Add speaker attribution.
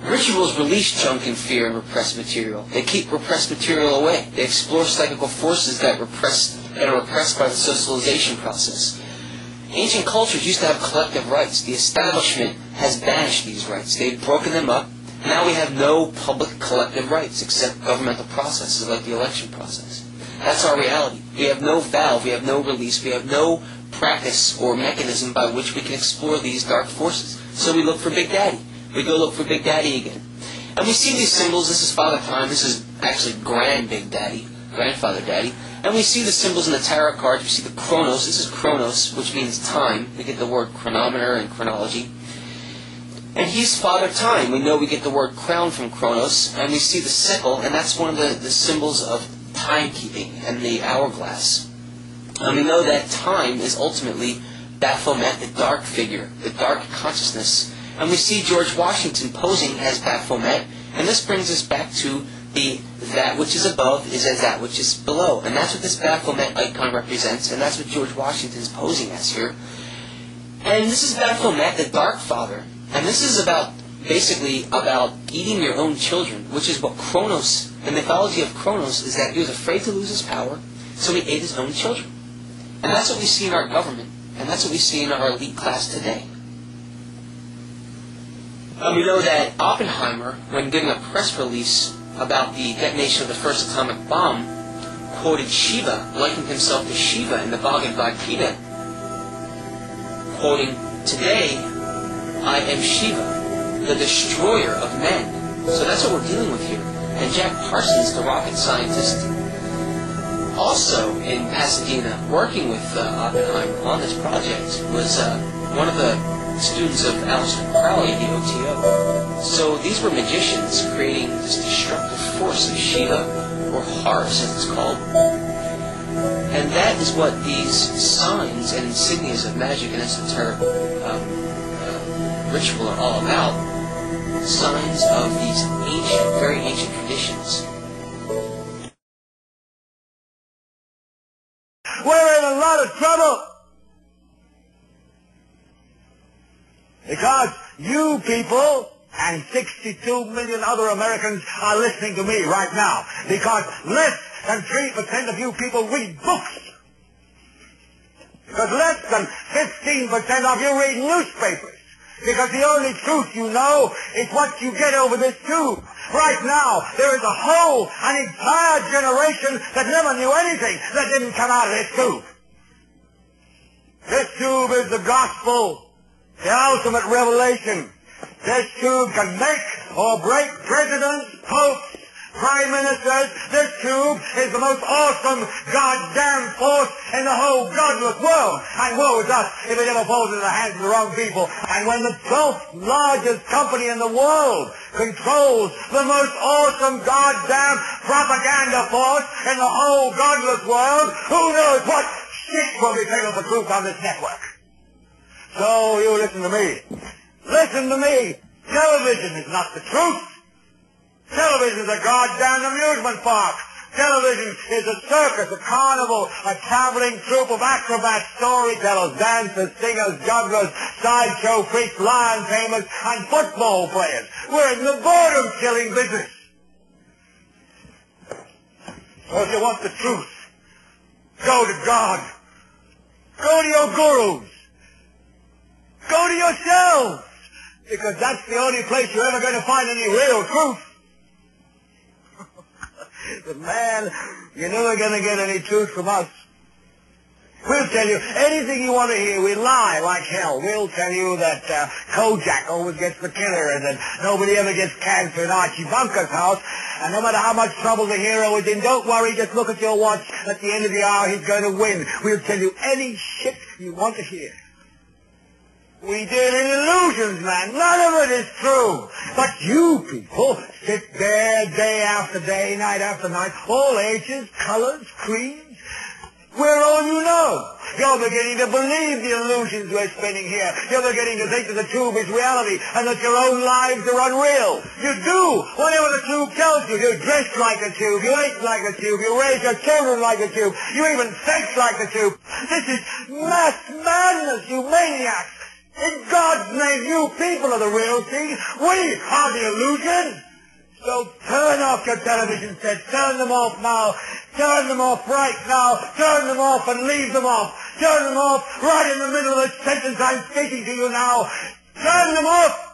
Speaker 1: Rituals release junk and fear and repressed material. They keep repressed material away. They explore psychical forces that are repressed by the socialization process. Ancient cultures used to have collective rights. The establishment has banished these rights. They've broken them up. Now we have no public collective rights except governmental processes like the election process. That's our reality. We have no valve, we have no release, we have no practice or mechanism by which we can explore these dark forces. So we look for Big Daddy. We go look for Big Daddy again. And we see these symbols. This is Father Time. This is actually Grand Big Daddy, Grandfather Daddy. And we see the symbols in the tarot cards. We see the Chronos. This is Chronos, which means time. We get the word chronometer and chronology. And he's Father Time. We know we get the word crown from Chronos. And we see the sickle, and that's one of the symbols of timekeeping and the hourglass. And we know that time is ultimately Baphomet, the dark figure, the dark consciousness. And we see George Washington posing as Baphomet. And this brings us back to that which is above is as that which is below. And that's what this Baphomet icon represents, and that's what George Washington is posing as here. And this is Baphomet, the Dark Father. And this is basically about eating your own children, which is what Kronos, the mythology of Kronos, is that he was afraid to lose his power, so he ate his own children. And that's what we see in our government, and that's what we see in our elite class today. And we know that Oppenheimer, when giving a press release about the detonation of the first atomic bomb, quoted Shiva, likened himself to Shiva in the Bhagavad Gita, quoting, "Today, I am Shiva, the destroyer of men." So that's what we're dealing with here. And Jack Parsons, the rocket scientist, also in Pasadena, working with Oppenheimer on this project, was one of the students of Aleister Crowley at the OTO. So these were magicians creating this destructive force of Shiva, or Horus as it's called. And that is what these signs and insignias of magic and esoteric ritual are all about. Signs of these ancient, very ancient traditions.
Speaker 2: We're in a lot of trouble. Because you people and 62 million other Americans are listening to me right now. Because less than 3% of you people read books. Because less than 15% of you read newspapers. Because the only truth you know is what you get over this tube. Right now, there is an entire generation that never knew anything that didn't come out of this tube. This tube is the gospel. The ultimate revelation. This tube can make or break presidents, popes, prime ministers. This tube is the most awesome goddamn force in the whole godless world. And woe is us if it ever falls into the hands of the wrong people. And when the 12th largest company in the world controls the most awesome goddamn propaganda force in the whole godless world, who knows what shit will be taken for truth on this network. So you listen to me. Listen to me. Television is not the truth. Television is a goddamn amusement park. Television is a circus, a carnival, a traveling troupe of acrobats, storytellers, dancers, singers, jugglers, sideshow freaks, lion tamers, and football players. We're in the boredom-killing business. So if you want the truth, go to God. Go to your gurus. Go to yourselves, because that's the only place you're ever going to find any real truth. But man, you're never going to get any truth from us. We'll tell you anything you want to hear. We lie like hell. We'll tell you that Kojak always gets the killer and that nobody ever gets cancer in Archie Bunker's house. And no matter how much trouble the hero is in, don't worry, just look at your watch. At the end of the hour, he's going to win. We'll tell you any shit you want to hear. We deal in illusions, man. None of it is true. But you people sit there day after day, night after night, all ages, colors, creeds. We're all you know. You're beginning to believe the illusions we're spinning here. You're beginning to think that the tube is reality and that your own lives are unreal. You do whatever the tube tells you. You dress like a tube. You eat like a tube. You raise your children like a tube. You even sex like a tube. This is mass madness, you maniacs. In God's name, you people are the real thing. We are the illusion. So turn off your television sets. Turn them off now. Turn them off right now. Turn them off and leave them off. Turn them off right in the middle of the sentence I'm speaking to you now. Turn them off